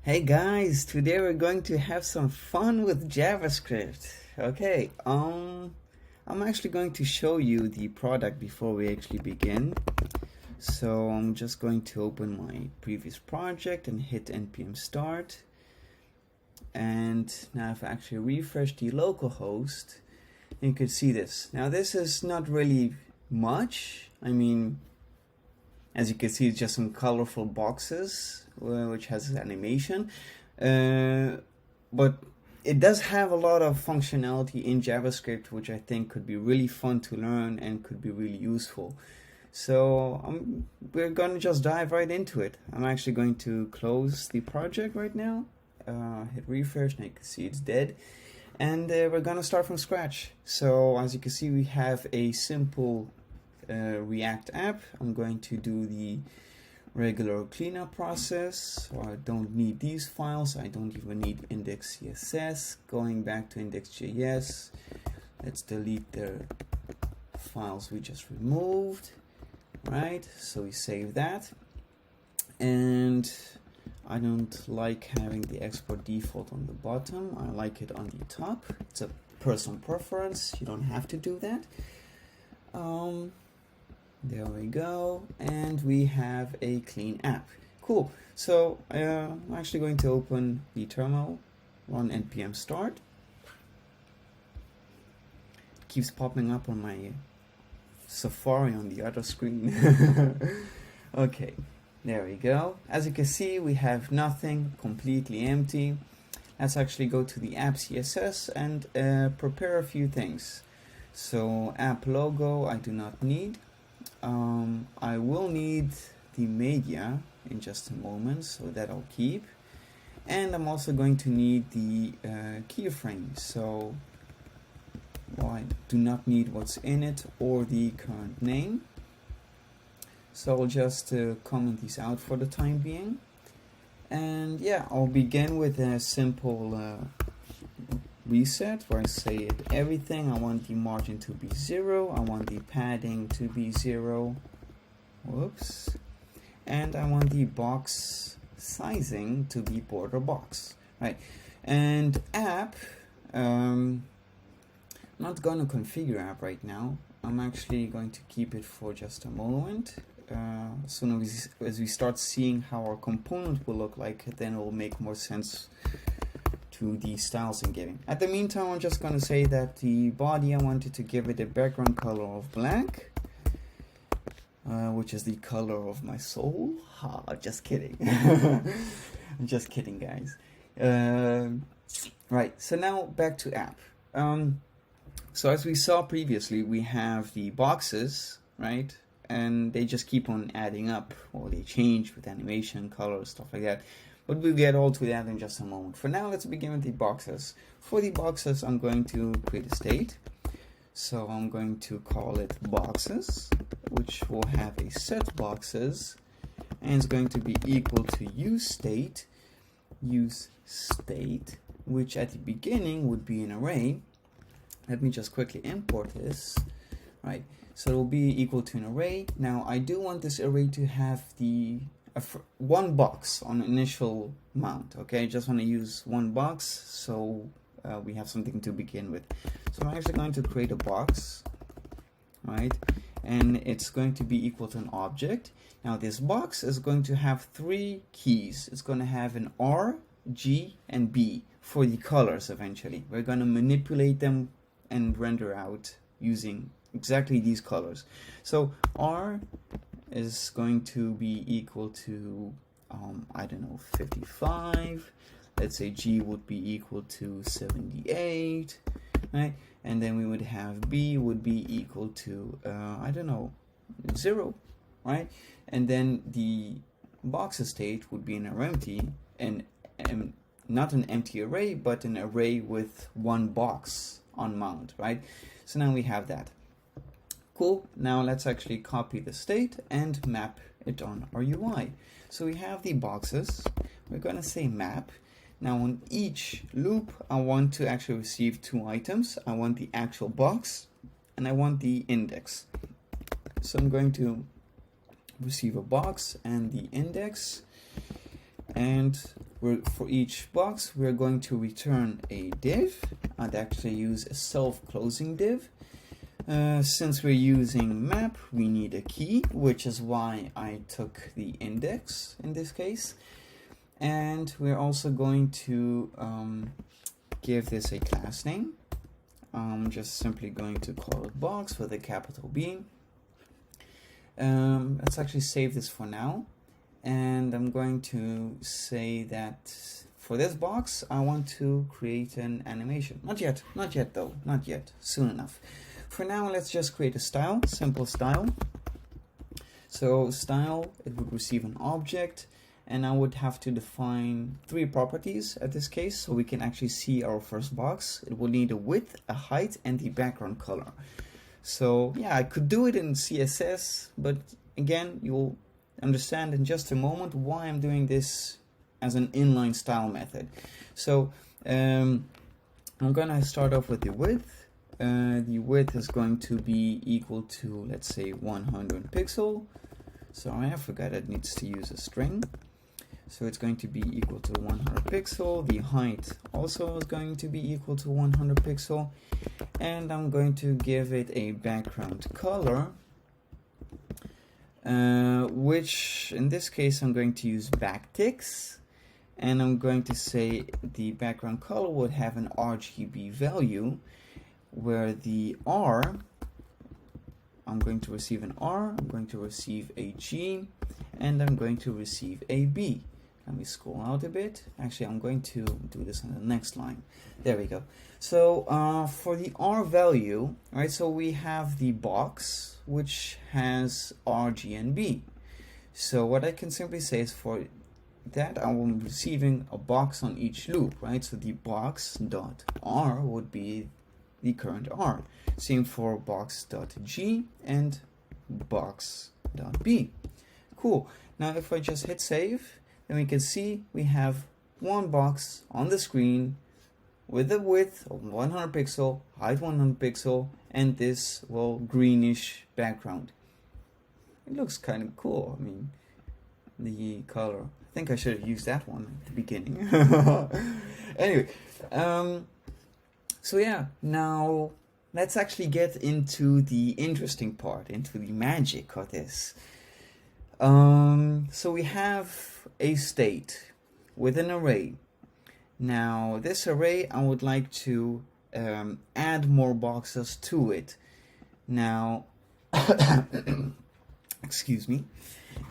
Hey guys, today we're going to have some fun with JavaScript. Okay, I'm actually going to show you the product before we actually begin. So I'm just going to open my previous project and hit npm start. And now I've actually refreshed the localhost, and you can see this. Now this is not really much. I mean, as you can see, it's just some colorful boxes, which has animation. But it does have a lot of functionality in JavaScript, which I think could be really fun to learn and could be really useful. So we're going to just dive right into it. I'm actually going to close the project right now. Hit refresh, and you can see it's dead. And we're going to start from scratch. So as you can see, we have a simple React app. I'm going to do the regular cleanup process. So I don't need these files. I don't even need index.css. Going back to index.js, let's delete the files we just removed. Right, so we save that. And I don't like having the export default on the bottom. I like it on the top. It's a personal preference. You don't have to do that. There we go, and we have a clean app. Cool. So I'm actually going to open the terminal, run npm start. It keeps popping up on my Safari on the other screen. Okay, there we go. As you can see, we have nothing, completely empty. Let's actually go to the app CSS and prepare a few things. So app logo I do not need. I will need the media in just a moment, so that I'll keep. And I'm also going to need the keyframe. So I do not need what's in it or the current name. So I'll just comment these out for the time being. And yeah, I'll begin with a simple reset where I say everything. I want the margin to be 0. I want the padding to be 0. Whoops. And I want the box sizing to be border box. Right. And app, I'm not going to configure app right now. I'm actually going to keep it for just a moment. As soon as we start seeing how our component will look like, then it will make more sense to the styles I'm giving. At the meantime, I'm just going to say that the body, I wanted to give it a background color of black, which is the color of my soul. Just kidding. I'm just kidding, guys. Right, so now back to app. So as we saw previously, we have the boxes, right? And they just keep on adding up, or they change with animation, color, stuff like that. But we'll get all to that in just a moment. For now, let's begin with the boxes. For the boxes, I'm going to create a state. So I'm going to call it boxes, which will have a set boxes, and it's going to be equal to use state, which at the beginning would be an array. Let me just quickly import this. Right, so it will be equal to an array. Now I do want this array to have the one box on initial mount. Okay, I just want to use one box, so we have something to begin with. So I'm actually going to create a box, right? And it's going to be equal to an object. Now this box is going to have 3 keys. It's going to have an R, G, and B for the colors eventually. We're going to manipulate them and render out using exactly these colors. So R is going to be equal to I don't know, 55. Let's say G would be equal to 78, right? And then we would have B would be equal to I don't know, 0, right? And then the box state would be an empty, and not an empty array, but an array with one box on mount, right? So now we have that. Cool. Now let's actually copy the state and map it on our UI. So we have the boxes. We're going to say map. Now on each loop, I want to actually receive 2 items. I want the actual box and I want the index. So I'm going to receive a box and the index, and for each box, we're going to return a div. I'd actually use a self-closing div. Since we're using map, we need a key, which is why I took the index in this case. And we're also going to give this a class name. I'm just simply going to call it box with a capital B. Let's actually save this for now. And I'm going to say that for this box, I want to create an animation. Not yet though, not yet, soon enough. For now, let's just create a style, simple style. So style, it would receive an object, and I would have to define 3 properties at this case, so we can actually see our first box. It will need a width, a height, and the background color. So yeah, I could do it in CSS, but again, you'll understand in just a moment why I'm doing this as an inline style method. So I'm gonna start off with the width. The width is going to be equal to, let's say, 100 pixel. Sorry, I forgot it needs to use a string. So it's going to be equal to 100 pixel. The height also is going to be equal to 100 pixel. And I'm going to give it a background color, which in this case I'm going to use backticks, and I'm going to say the background color would have an RGB value, where the R, I'm going to receive an R, I'm going to receive a G, and I'm going to receive a B. Let me scroll out a bit. Actually, I'm going to do this on the next line. There we go. So for the R value, right, so we have the box, which has R, G, and B. So what I can simply say is for that, I will be receiving a box on each loop, right? So the box dot R would be the current R. Same for box dot G and box dot B. Cool. Now if I just hit save, then we can see we have one box on the screen with a width of 100 pixel, height 100 pixel, and this, well, greenish background. It looks kind of cool. I mean, the color. I think I should have used that one at the beginning. Anyway, so yeah, now let's actually get into the interesting part, into the magic of this. So we have a state with an array. Now this array, I would like to add more boxes to it. Now, excuse me.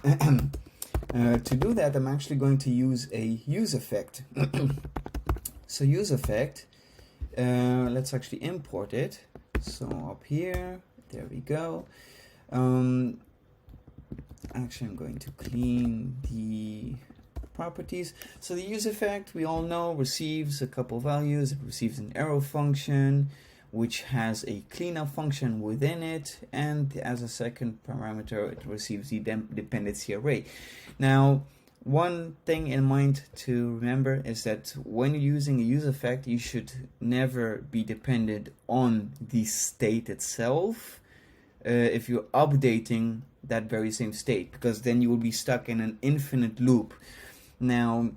To do that, I'm actually going to use a use effect. So use effect, let's actually import it. So up here, there we go. Actually, I'm going to clean the properties. So the use effect, we all know, receives a couple values. It receives an arrow function, which has a cleanup function within it, and as a second parameter, it receives the dependency array. Now, one thing in mind to remember is that when you're using a use effect, you should never be dependent on the state itself if you're updating that very same state, because then you will be stuck in an infinite loop. Now,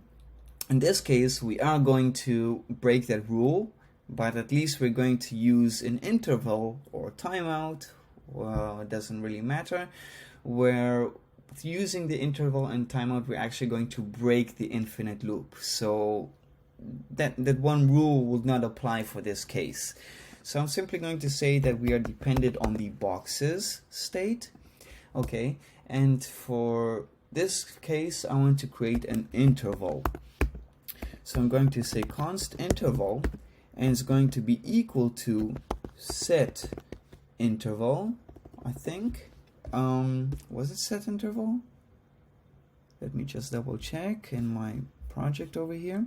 in this case, we are going to break that rule, but at least we're going to use an interval or timeout, well, it doesn't really matter, where using the interval and timeout, we're actually going to break the infinite loop. So that one rule would not apply for this case. So I'm simply going to say that we are dependent on the boxes state. Okay, and for this case, I want to create an interval. So I'm going to say const interval, and it's going to be equal to set interval, I think. Was it set interval? Let me just double check in my project over here.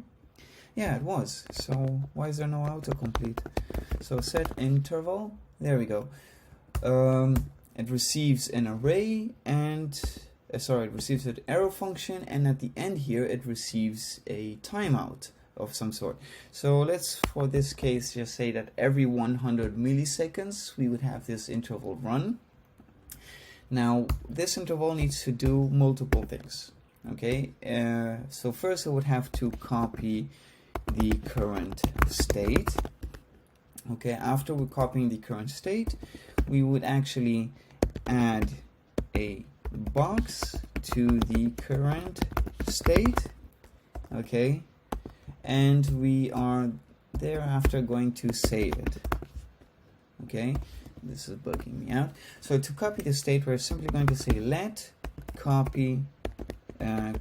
Yeah, it was. So why is there no autocomplete? So set interval, there we go. It receives an array and it receives an arrow function, and at the end here it receives a timeout of some sort. So let's, for this case, just say that every 100 milliseconds we would have this interval run. Now this interval needs to do multiple things. Okay, so first I would have to copy the current state. Okay, after we're copying the current state, we would actually add a box to the current state. Okay, and we are thereafter going to save it. Okay, this is bugging me out. So to copy the state, we're simply going to say let copy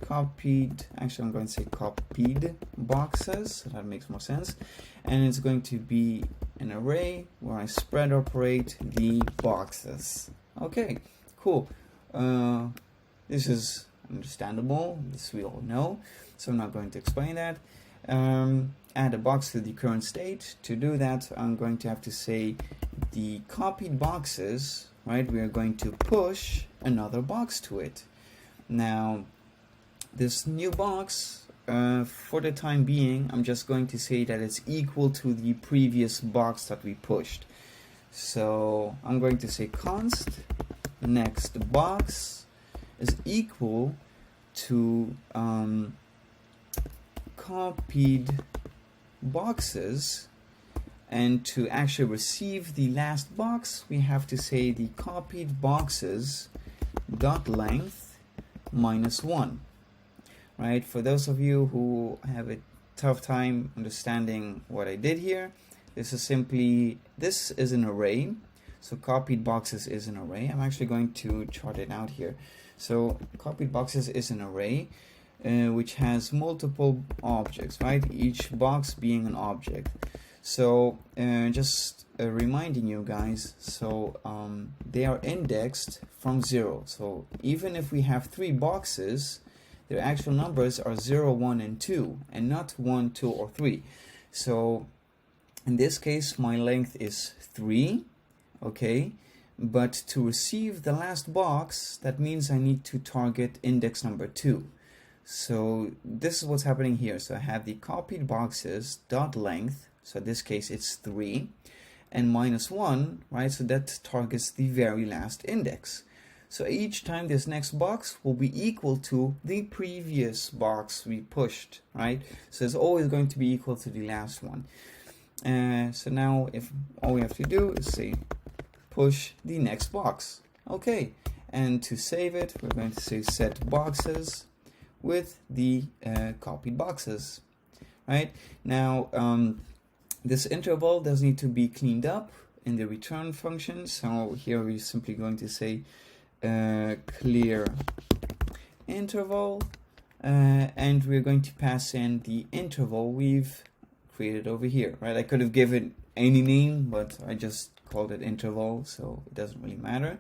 copied, actually I'm going to say copied boxes, so that makes more sense, and it's going to be an array where I spread operate the boxes. Okay, cool. This is understandable, this we all know, so I'm not going to explain that. Add a box to the current state. To do that, I'm going to have to say the copied boxes, right? We are going to push another box to it. Now, this new box, for the time being, I'm just going to say that it's equal to the previous box that we pushed. So I'm going to say const next box is equal to copied boxes, and to actually receive the last box, we have to say the copied boxes dot length -1. Right, for those of you who have a tough time understanding what I did here, this is an array. So copied boxes is an array. I'm actually going to chart it out here. So copied boxes is an array which has multiple objects, right? Each box being an object. So just reminding you guys, so they are indexed from 0. So even if we have 3 boxes, their actual numbers are 0, 1, and 2, and not 1, 2, or 3. So in this case, my length is 3, okay? But to receive the last box, that means I need to target index number 2. So this is what's happening here. So I have the copied boxes dot length, so in this case it's 3, and -1, right? So that targets the very last index. So each time this next box will be equal to the previous box we pushed, right? So it's always going to be equal to the last one. So now if all we have to do is say push the next box. Okay, and to save it, we're going to say set boxes with the copied boxes, right? Now, this interval does need to be cleaned up in the return function. So here we're simply going to say clear interval, and we're going to pass in the interval we've created over here, right? I could have given any name, but I just called it interval, so it doesn't really matter.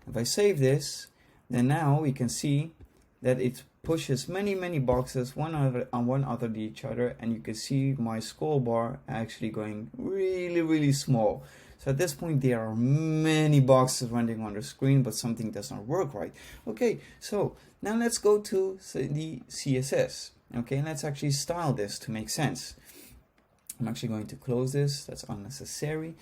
If I save this, then now we can see that it pushes many boxes one other to each other, and you can see my scroll bar actually going really small. So at this point there are many boxes running on the screen, but something does not work right. Okay, so now let's go to the CSS. Okay, let's actually style this to make sense. I'm actually going to close this, that's unnecessary.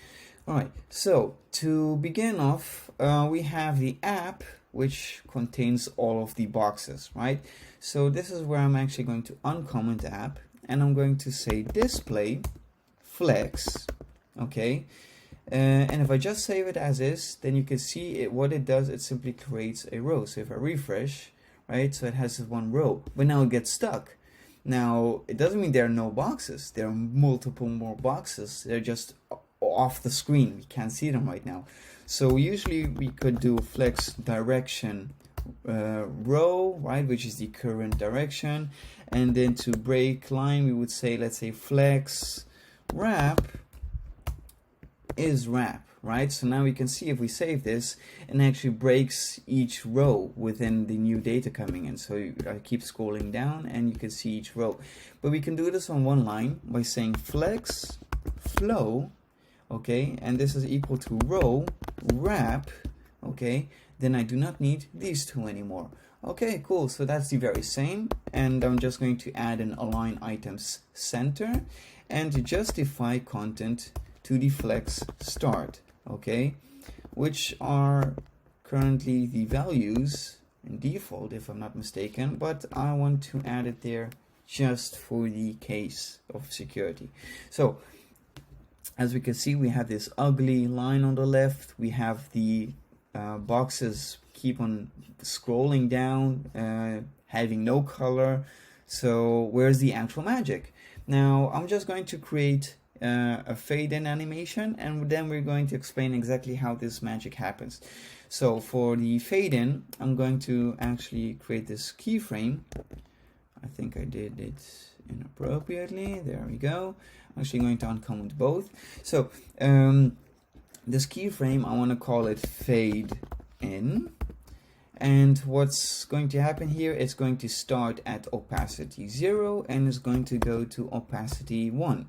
Alright, so to begin off, we have the app, which contains all of the boxes, right? So this is where I'm actually going to uncomment app, and I'm going to say display flex, okay? And if I just save it as is, then you can see what it does. It simply creates a row. So if I refresh, right, so it has this one row, but now it gets stuck. Now, it doesn't mean there are no boxes. There are multiple more boxes. They're just off the screen. We can't see them right now. So usually we could do flex direction row, right, which is the current direction. And then to break line, we would say, let's say flex wrap is wrap, right? So now we can see if we save this, and actually breaks each row within the new data coming in. So I keep scrolling down and you can see each row. But we can do this on one line by saying flex flow, okay, and this is equal to row wrap, okay, then I do not need these two anymore. Okay, cool, so that's the very same, and I'm just going to add an align items center and to justify content to the flex start, okay, which are currently the values in default if I'm not mistaken, but I want to add it there just for the case of security. So as we can see, we have this ugly line on the left. We have the boxes keep on scrolling down, having no color. So where's the actual magic? Now I'm just going to create a fade in animation, and then we're going to explain exactly how this magic happens. So for the fade in, I'm going to actually create this keyframe. I think I did it inappropriately. There we go. I'm actually going to uncomment both. So this keyframe, I want to call it fade in. And what's going to happen here, it's going to start at opacity 0 and is going to go to opacity 1.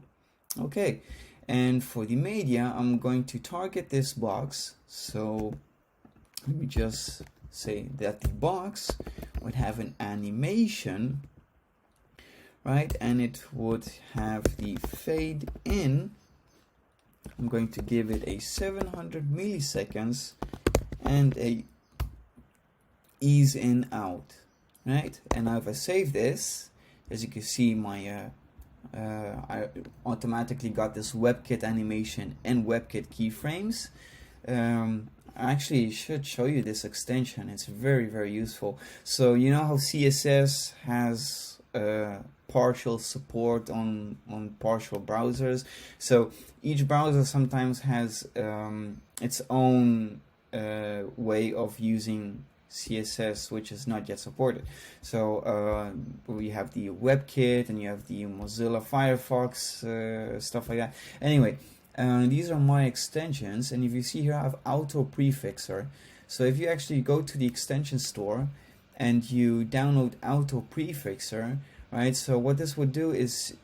Okay, and for the media, I'm going to target this box. So let me just say that the box would have an animation, right? And it would have the fade in. I'm going to give it a 700 milliseconds and a ease in out, right? And now if I save this, as you can see, my I automatically got this WebKit animation and WebKit keyframes. I actually should show you this extension. It's very, very useful. So you know how CSS has partial support on partial browsers. So each browser sometimes has its own way of using CSS, which is not yet supported. So we have the WebKit and you have the Mozilla Firefox, stuff like that. Anyway, these are my extensions, and if you see here I have auto prefixer. So if you actually go to the extension store and you download auto prefixer, right, so what this would do is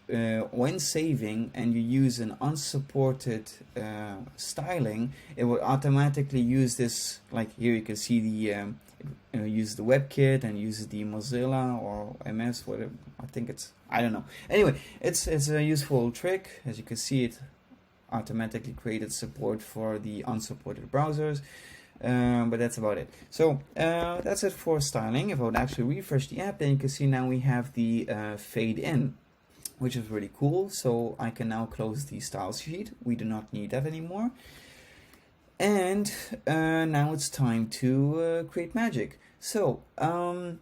when saving and you use an unsupported styling, it will automatically use this. Like here you can see the use the WebKit and use the Mozilla or MS, whatever. I think it's, I don't know. Anyway, it's a useful trick. As you can see, it automatically created support for the unsupported browsers. But that's about it. So that's it for styling. If I would actually refresh the app, then you can see now we have the fade in, which is really cool. So I can now close the style sheet. We do not need that anymore. And now it's time to create magic. So I'm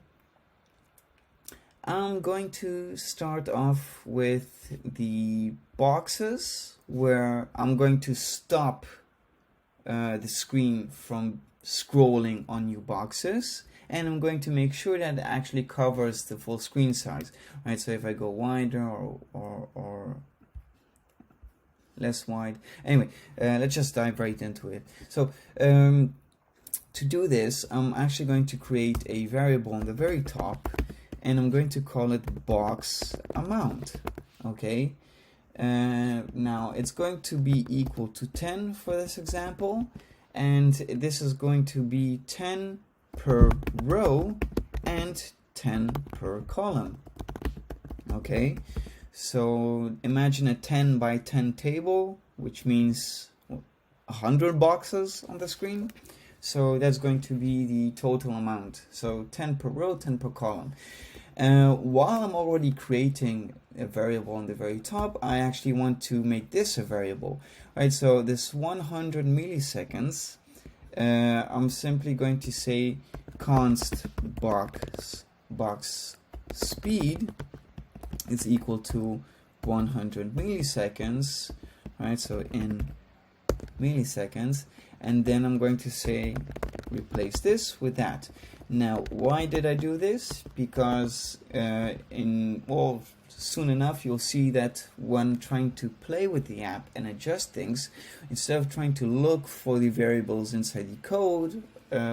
going to start off with the boxes, where I'm going to stop the screen from scrolling on new boxes, and I'm going to make sure that it actually covers the full screen size, right? So if I go wider or less wide, anyway, let's just dive right into it. So to do this, I'm actually going to create a variable on the very top, and I'm going to call it box amount. Okay, now it's going to be equal to 10 for this example, and this is going to be 10 per row and 10 per column. Okay, so imagine a 10 by 10 table, which means 100 boxes on the screen. So that's going to be the total amount. So 10 per row, 10 per column. While I'm already creating a variable on the very top, I actually want to make this a variable, right? So this 100 milliseconds, I'm simply going to say const box speed is equal to 100 milliseconds, right? So in milliseconds, and then I'm going to say replace this with that. Now, why did I do this? Because soon enough you'll see that when trying to play with the app and adjust things, instead of trying to look for the variables inside the code,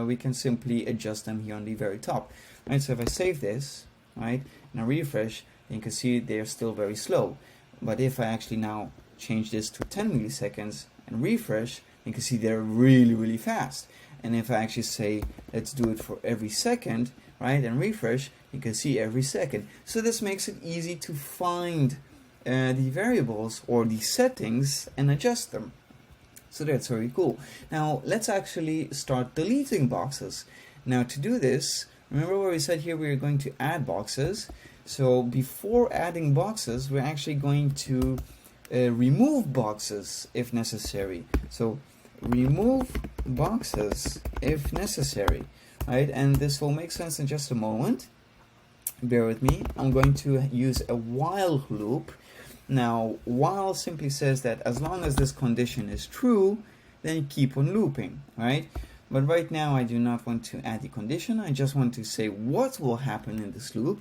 we can simply adjust them here on the very top. Right, so if I save this, right, and I refresh, you can see they're still very slow. But if I actually now change this to 10 milliseconds and refresh, you can see they're really, really fast. And if I actually say, let's do it for every second, right, and refresh, you can see every second. So this makes it easy to find the variables or the settings and adjust them. So that's very cool. Now let's actually start deleting boxes. Now to do this, Remember what we said here, we're going to add boxes. So before adding boxes, we're actually going to remove boxes if necessary. So remove boxes if necessary, right? And this will make sense in just a moment. Bear with me. I'm going to use a while loop. Now, while simply says that as long as this condition is true, then you keep on looping, right? But right now I do not want to add the condition. I just want to say what will happen in this loop.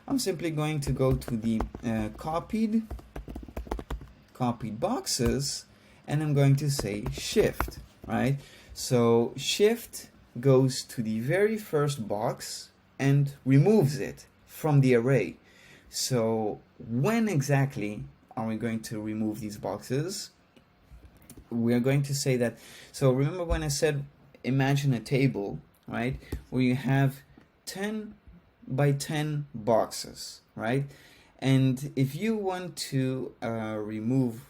I'm simply going to go to the copied boxes, and I'm going to say shift, right? So shift goes to the very first box and removes it from the array. So when exactly are we going to remove these boxes? We are going to say that, so remember when I said imagine a table, right, where you have 10 by 10 boxes, right? And if you want to remove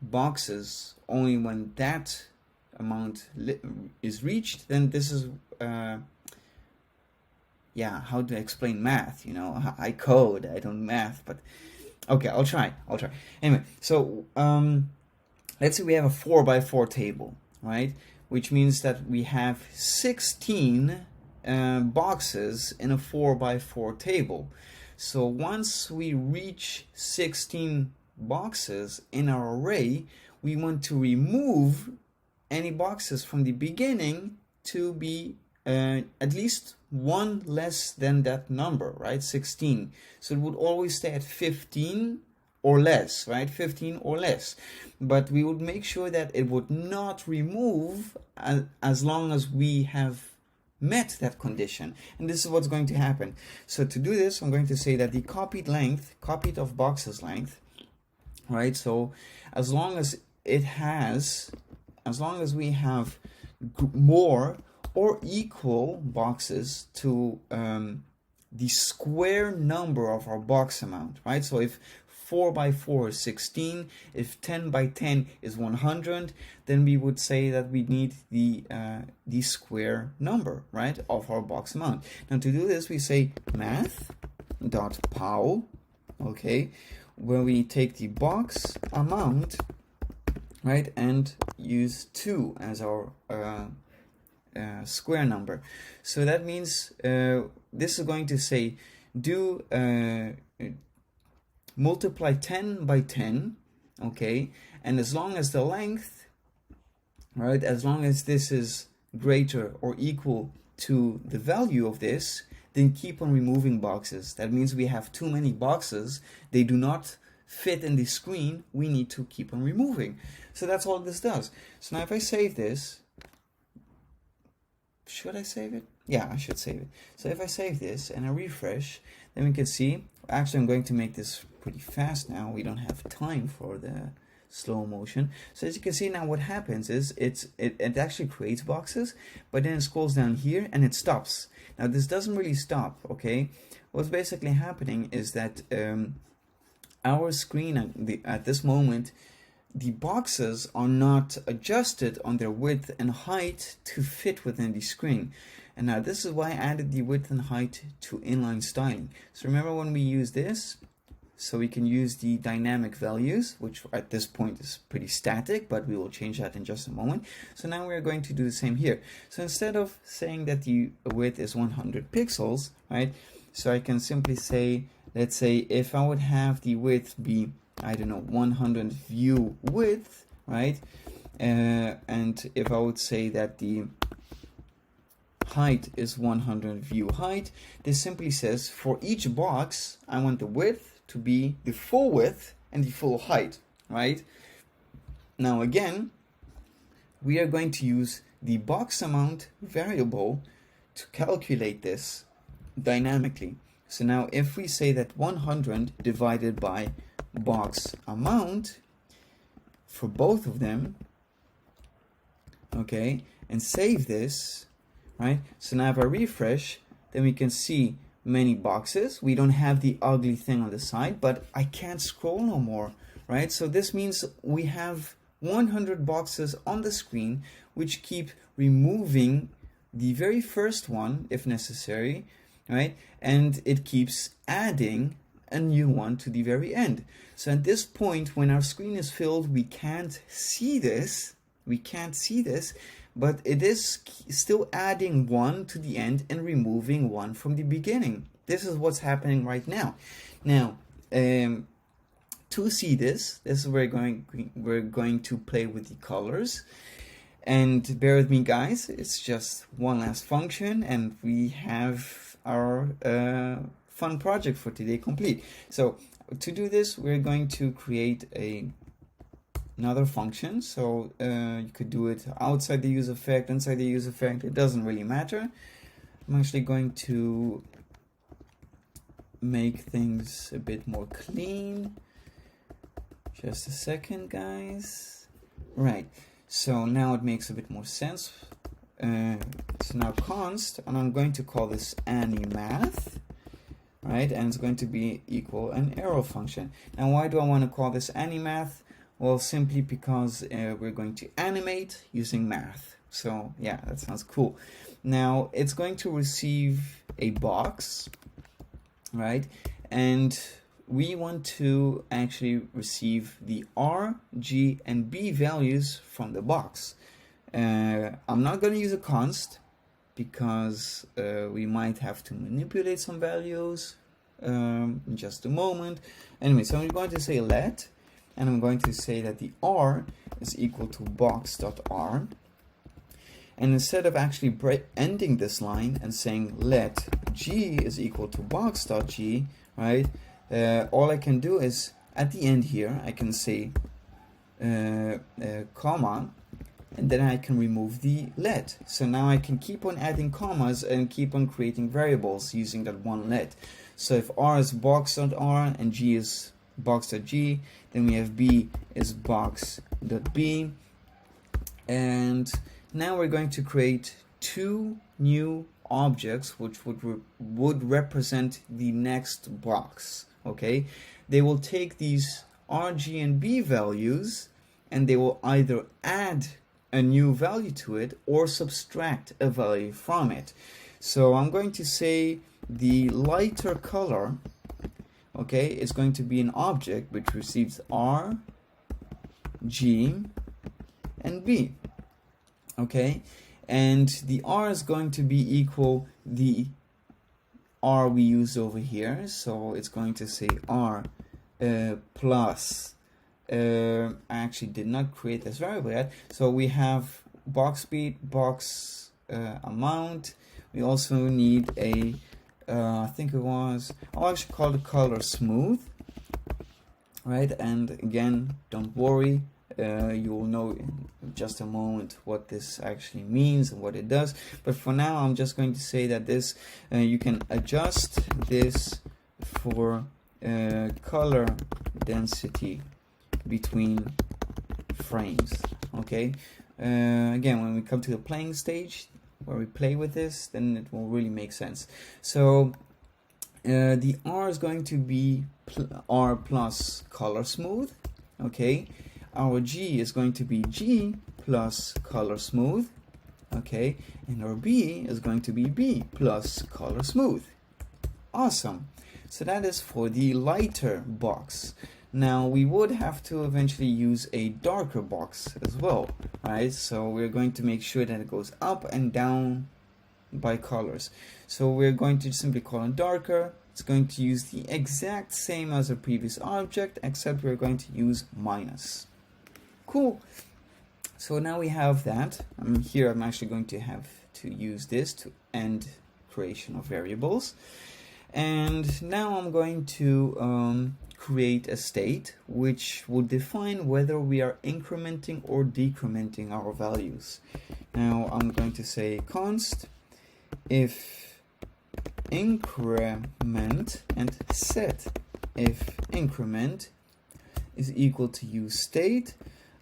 boxes only when that amount is reached, then this is yeah, how to explain math, you know? I code, I don't math, but okay, I'll try. Anyway, so let's say we have a 4 by 4 table, right? Which means that we have 16 boxes in a 4 by 4 table. So once we reach 16 boxes in our array, we want to remove any boxes from the beginning to be at least one less than that number, right? 16. So it would always stay at 15 or less, right? 15 or less. But we would make sure that it would not remove as long as we have met that condition. And this is what's going to happen. So to do this, I'm going to say that the copied of boxes length, right? So as long as we have more or equal boxes to the square number of our box amount, right? So if 4 by 4 is 16, if 10 by 10 is 100, then we would say that we need the square number, right, of our box amount. Now to do this, we say math.pow, okay, where we take the box amount, right, and use 2 as our square number. So that means this is going to say do multiply 10 by 10, okay, and as long as the length, right, as long as this is greater or equal to the value of this, then keep on removing boxes. That means we have too many boxes, they do not fit in the screen, we need to keep on removing. So that's all this does. So now if I save this, should I save it? Yeah, I should save it. So if I save this and I refresh, then we can see, actually I'm going to make this pretty fast now, we don't have time for the slow motion. So as you can see now, what happens is it actually creates boxes, but then it scrolls down here and it stops. Now this doesn't really stop, okay? What's basically happening is that our screen at this moment, the boxes are not adjusted on their width and height to fit within the screen. And now this is why I added the width and height to inline styling. So remember when we use this, so we can use the dynamic values, which at this point is pretty static, but we will change that in just a moment. So now we're going to do the same here. So instead of saying that the width is 100 pixels, right? So I can simply say, let's say if I would have the width be, I don't know, 100 view width, right? And if I would say that the height is 100 view height, this simply says for each box, I want the width to be the full width and the full height, right? Now again, we are going to use the box amount variable to calculate this dynamically. So now if we say that 100 divided by box amount for both of them, okay, and save this, right? So now if I refresh, then we can see many boxes. We don't have the ugly thing on the side, but I can't scroll no more, right? So this means we have 100 boxes on the screen which keep removing the very first one if necessary, right? And it keeps adding a new one to the very end. So at this point, when our screen is filled, we can't see this. But it is still adding one to the end and removing one from the beginning. This is what's happening right now. Now, to see this is where we're going to play with the colors. And bear with me, guys, it's just one last function and we have our fun project for today complete. So to do this, we're going to create another function. So you could do it outside the use effect, inside the use effect, it doesn't really matter. I'm actually going to make things a bit more clean. Just a second, guys. Right, so now it makes a bit more sense. It's now const, and I'm going to call this anyMath, right? And it's going to be equal an arrow function. Now, why do I want to call this anyMath? Well, simply because we're going to animate using math. So yeah, that sounds cool. Now it's going to receive a box, right? And we want to actually receive the R, G, and B values from the box. I'm not going to use a const because we might have to manipulate some values in just a moment. Anyway, so I'm going to say let, and I'm going to say that the R is equal to box.r. And instead of actually ending this line and saying let G is equal to box.g, right? All I can do is at the end here, I can say comma, and then I can remove the let. So now I can keep on adding commas and keep on creating variables using that one let. So if R is box.r and G is box.g, then we have B is box.b. And now we're going to create two new objects which would represent the next box. Okay, they will take these R, G, and B values and they will either add a new value to it or subtract a value from it. So I'm going to say the lighter color, okay, is going to be an object which receives R, G, and B. Okay, and the R is going to be equal the R we use over here, so it's going to say R plus I actually did not create this variable yet, so we have box speed, box amount. We also need a I think it was, I'll actually call the color smooth, right? And again, don't worry, you will know in just a moment what this actually means and what it does, but for now I'm just going to say that this you can adjust this for color density between frames. Okay, again, when we come to the playing stage where we play with this, then it will really make sense. So the R is going to be R plus color smooth. Okay, our G is going to be G plus color smooth. Okay, and our B is going to be B plus color smooth. Awesome. So that is for the lighter box. Now we would have to eventually use a darker box as well, right? So we're going to make sure that it goes up and down by colors. So we're going to simply call it darker. It's going to use the exact same as a previous object, except we're going to use minus. Cool. So now we have that. Here I'm actually going to have to use this to end creation of variables. And now I'm going to create a state which will define whether we are incrementing or decrementing our values. Now I'm going to say const if increment and set if increment is equal to use state.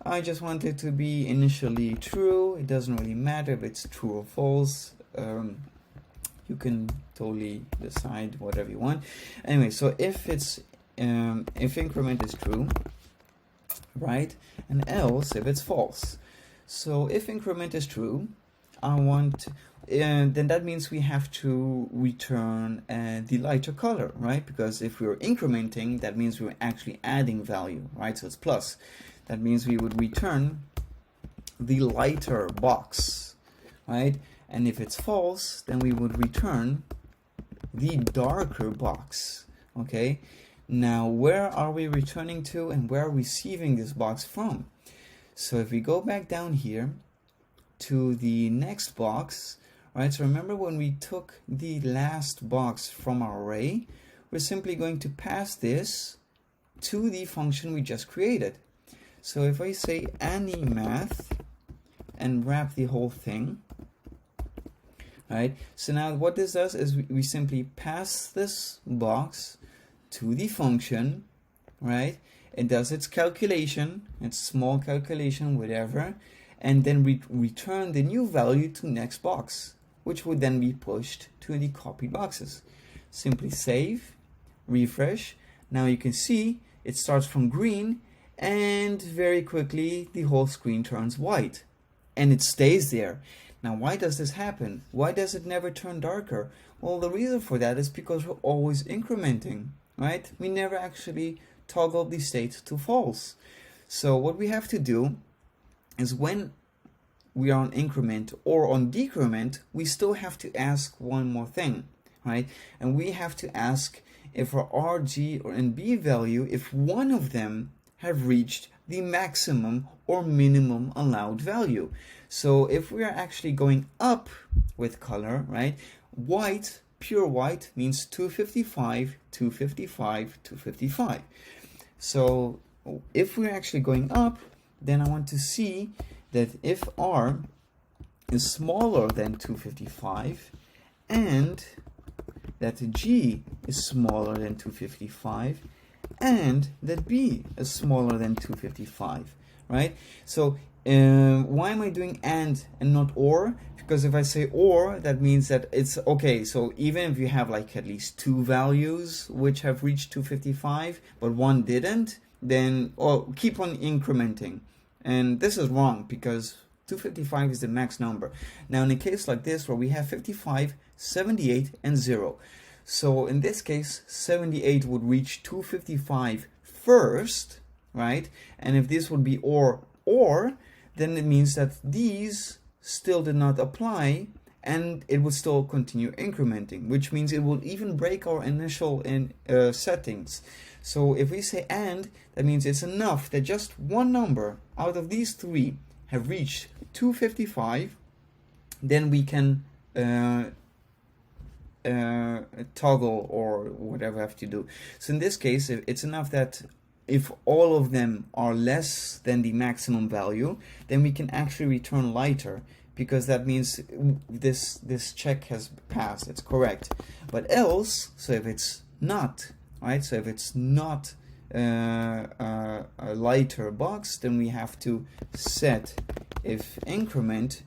I just want it to be initially true. It doesn't really matter if it's true or false. You can totally decide whatever you want. Anyway, so if it's if increment is true, right, and else if it's false. So if increment is true, I want then that means we have to return the lighter color, right? Because if we're incrementing, that means we're actually adding value, right? So it's plus. That means we would return the lighter box, right? And if it's false, then we would return the darker box, okay? Now, where are we returning to and where are we receiving this box from? So if we go back down here to the next box, right? So remember when we took the last box from our array, we're simply going to pass this to the function we just created. So if I say any math and wrap the whole thing, right? So now what this does is we simply pass this box to the function, right? It does its calculation, its small calculation, whatever, and then we return the new value to next box, which would then be pushed to the copied boxes. Simply save, refresh. Now you can see it starts from green and very quickly the whole screen turns white and it stays there. Now why does this happen? Why does it never turn darker? Well, the reason for that is because we're always incrementing, right? We never actually toggle the state to false. So what we have to do is when we are on increment or on decrement, we still have to ask one more thing, right? And we have to ask if our R, G, or and B value, if one of them have reached the maximum or minimum allowed value. So if we are actually going up with color, right? White, pure white means 255, 255, 255. So if we're actually going up, then I want to see that if R is smaller than 255 and that G is smaller than 255 and that B is smaller than 255, right? So why am I doing and not or? Because if I say or, that means that it's okay. So even if you have like at least two values which have reached 255 but one didn't, then keep on incrementing. And this is wrong because 255 is the max number. Now in a case like this where we have 55, 78 and 0. So in this case 78 would reach 255 first, right? And if this would be or, then it means that these still did not apply and it would still continue incrementing, which means it will even break our initial settings. So if we say and, that means it's enough that just one number out of these three have reached 255, then we can toggle or whatever we have to do. So in this case, it's enough that if all of them are less than the maximum value, then we can actually return lighter, because that means this check has passed, it's correct. But else, so if it's not, right, so if it's not a lighter box, then we have to set if increment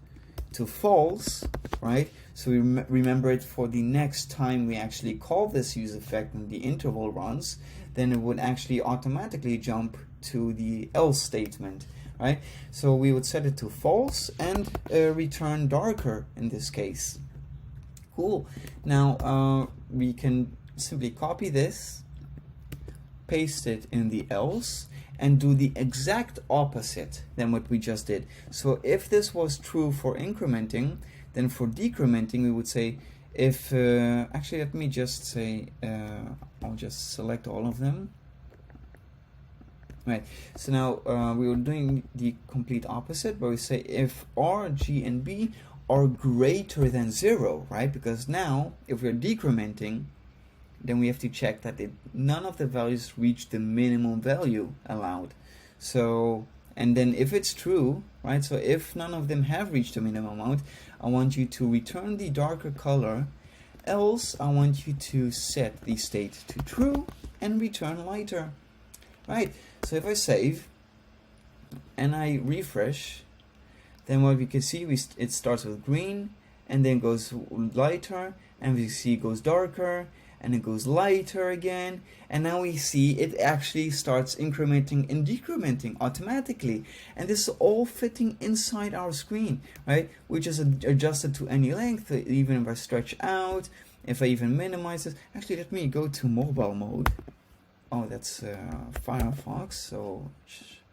to false, right? So we remember it for the next time we actually call this use effect when the interval runs, then it would actually automatically jump to the else statement, right? So we would set it to false and return darker in this case. Cool. Now we can simply copy this, paste it in the else, and do the exact opposite than what we just did. So if this was true for incrementing, then for decrementing we would say if actually let me just say I'll just select all of them. Right, so now we were doing the complete opposite, where we say if R, G, and B are greater than 0, right? Because now if we're decrementing, then we have to check that none of the values reach the minimum value allowed. So, and then if it's true, right, so if none of them have reached the minimum amount, I want you to return the darker color, else I want you to set the state to true and return lighter. Right, so if I save and I refresh, then what we can see, it starts with green and then goes lighter, and we see it goes darker, and it goes lighter again, and now we see it actually starts incrementing and decrementing automatically, and this is all fitting inside our screen, right? Which is adjusted to any length, even if I stretch out, if I even minimize this. Actually, let me go to mobile mode. Oh, that's Firefox, so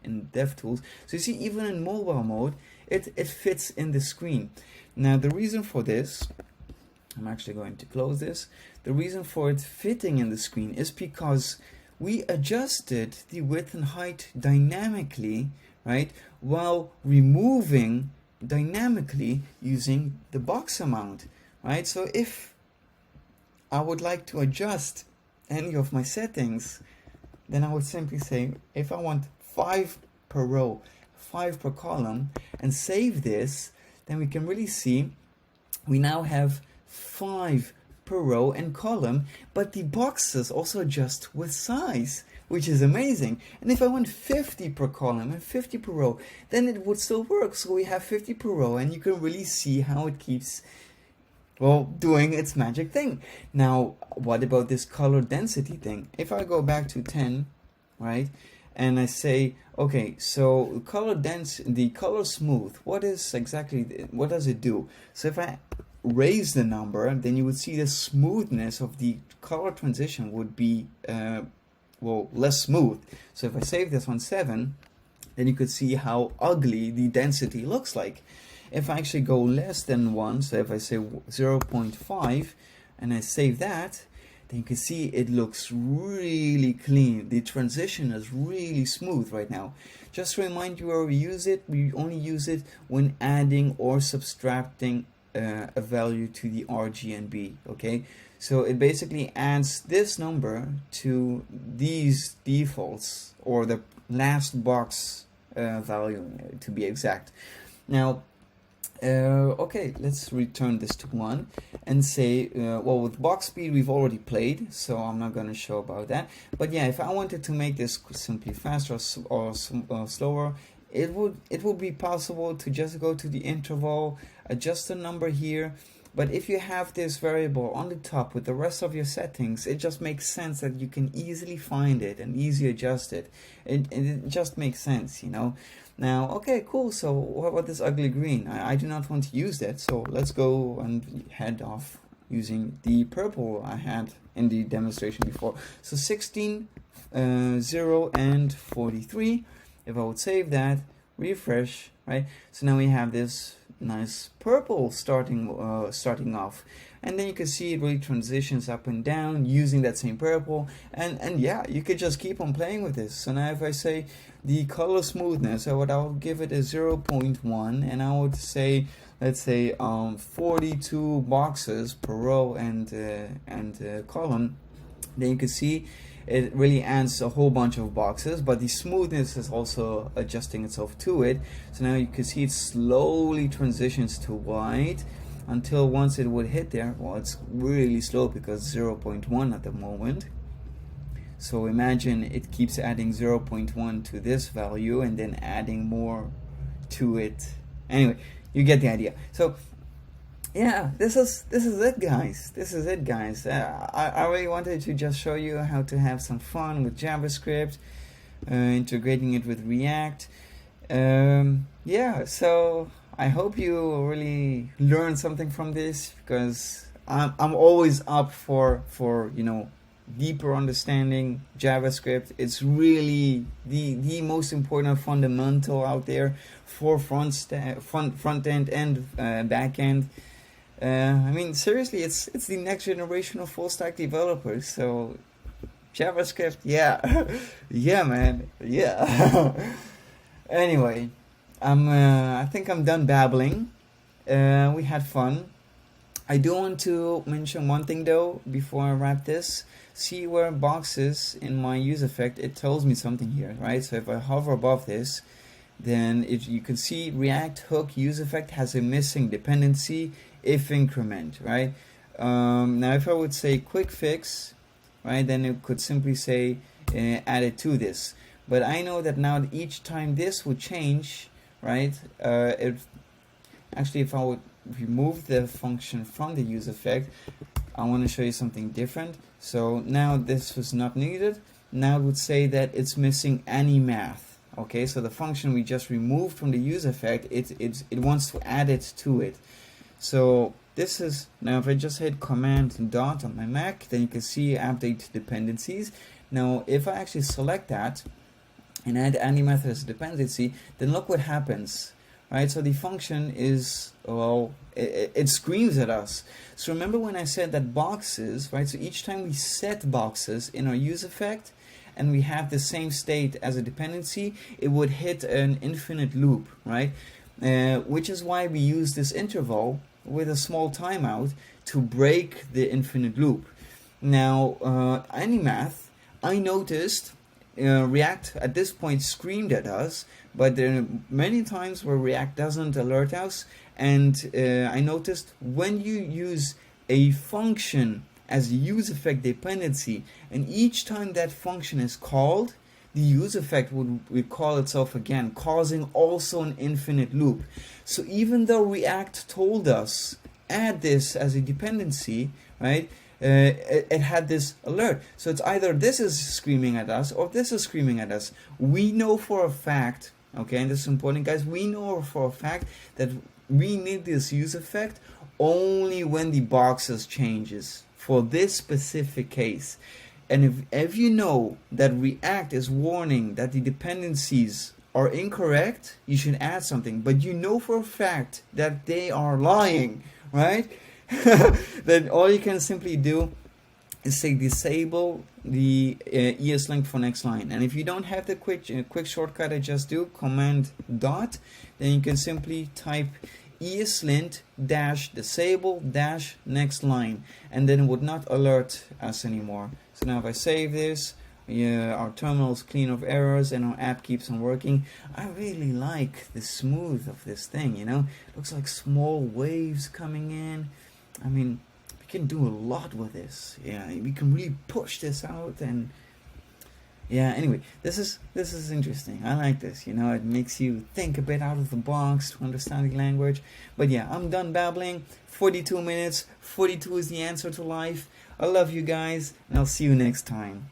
in DevTools. So you see, even in mobile mode, it fits in the screen. Now the reason for this, I'm actually going to close this. The reason for it fitting in the screen is because we adjusted the width and height dynamically, right? While removing dynamically using the box amount, right? So if I would like to adjust any of my settings, then I would simply say, if I want 5 per row, 5 per column, and save this, then we can really see we now have 5 per row and column, but the boxes also adjust with size, which is amazing. And if I want 50 per column and 50 per row, then it would still work. So we have 50 per row, and you can really see how it keeps, well, doing its magic thing. Now, what about this color density thing? If I go back to 10, right, and I say, okay, so color dense, the color smooth, what does it do? So if I raise the number, then you would see the smoothness of the color transition would be, well, less smooth. So if I save this on 7, then you could see how ugly the density looks like. If I actually go less than 1, so if I say 0.5 and I save that, then you can see it looks really clean. The transition is really smooth right now. Just to remind you where we use it, we only use it when adding or subtracting a value to the RGB, okay? So it basically adds this number to these defaults, or the last box value to be exact. Now, okay, let's return this to 1 and say, well, with box speed we've already played, so I'm not going to show about that. But yeah, if I wanted to make this simply faster or slower, it would be possible to just go to the interval, adjust the number here. But if you have this variable on the top with the rest of your settings, it just makes sense that you can easily find it and easily adjust it. It just makes sense, you know. Now, okay, cool. So what about this ugly green? I do not want to use that. So let's go and head off using the purple I had in the demonstration before. So 16, 0, and 43. If I would save that, refresh, right? So now we have this nice purple starting off, and then you can see it really transitions up and down using that same purple, and yeah, you could just keep on playing with this. So now if I say the color smoothness, I'll give it a 0.1, and I would say, let's say 42 boxes per row and column, then you can see it really adds a whole bunch of boxes, but the smoothness is also adjusting itself to it. So now you can see it slowly transitions to white until once it would hit there, well, it's really slow because 0.1 at the moment. So imagine it keeps adding 0.1 to this value and then adding more to it. Anyway, you get the idea. So yeah, this is it, guys. This is it, guys. I really wanted to just show you how to have some fun with JavaScript, integrating it with React. Yeah, so I hope you really learned something from this, because I'm always up for you know, deeper understanding JavaScript. It's really the most important fundamental out there for front end and back end. I mean, seriously, it's the next generation of full stack developers. So JavaScript, yeah, yeah, man, yeah. Anyway, I think I'm done babbling. We had fun. I do want to mention one thing though before I wrap this. See where boxes in my use effect, it tells me something here, right? So if I hover above this, then if you can see React hook use effect has a missing dependency if increment, right? Now if I would say quick fix, right, then it could simply say add it to this. But I know that now each time this would change, right, actually if I would remove the function from the use effect, I want to show you something different. So now this was not needed. Now it would say that it's missing any math. Okay, so the function we just removed from the use effect, it wants to add it to it. So this is, now if I just hit Command dot on my Mac, then you can see update dependencies. Now if I actually select that and add any method as a dependency, then look what happens. Right, so the function is, well, it screams at us. So remember when I said that boxes, right, so each time we set boxes in our use effect and we have the same state as a dependency, it would hit an infinite loop, right? Which is why we use this interval with a small timeout to break the infinite loop. Now, AnyMath, I noticed React at this point screamed at us, but there are many times where React doesn't alert us, and I noticed when you use a function as a use effect dependency, and each time that function is called, the use effect would call itself again, causing also an infinite loop. So even though React told us add this as a dependency, right, it had this alert. So it's either this is screaming at us or this is screaming at us. We know for a fact, okay, and this is important, guys, we know for a fact that we need this use effect only when the boxes changes for this specific case. And if you know that React is warning that the dependencies are incorrect, you should add something, but you know for a fact that they are lying, right? Then all you can simply do is say disable the ESLint for next line. And if you don't have the quick shortcut I just do, Command dot, then you can simply type ESLint dash disable dash next line, and then it would not alert us anymore. So now if I save this, our terminal is clean of errors and our app keeps on working. I really like the smooth of this thing, you know. It looks like small waves coming in. I mean, we can do a lot with this. Yeah, we can really push this out, and yeah, anyway, this is interesting. I like this, you know. It makes you think a bit out of the box to understand the language. But yeah, I'm done babbling. 42 minutes. 42 is the answer to life. I love you guys, and I'll see you next time.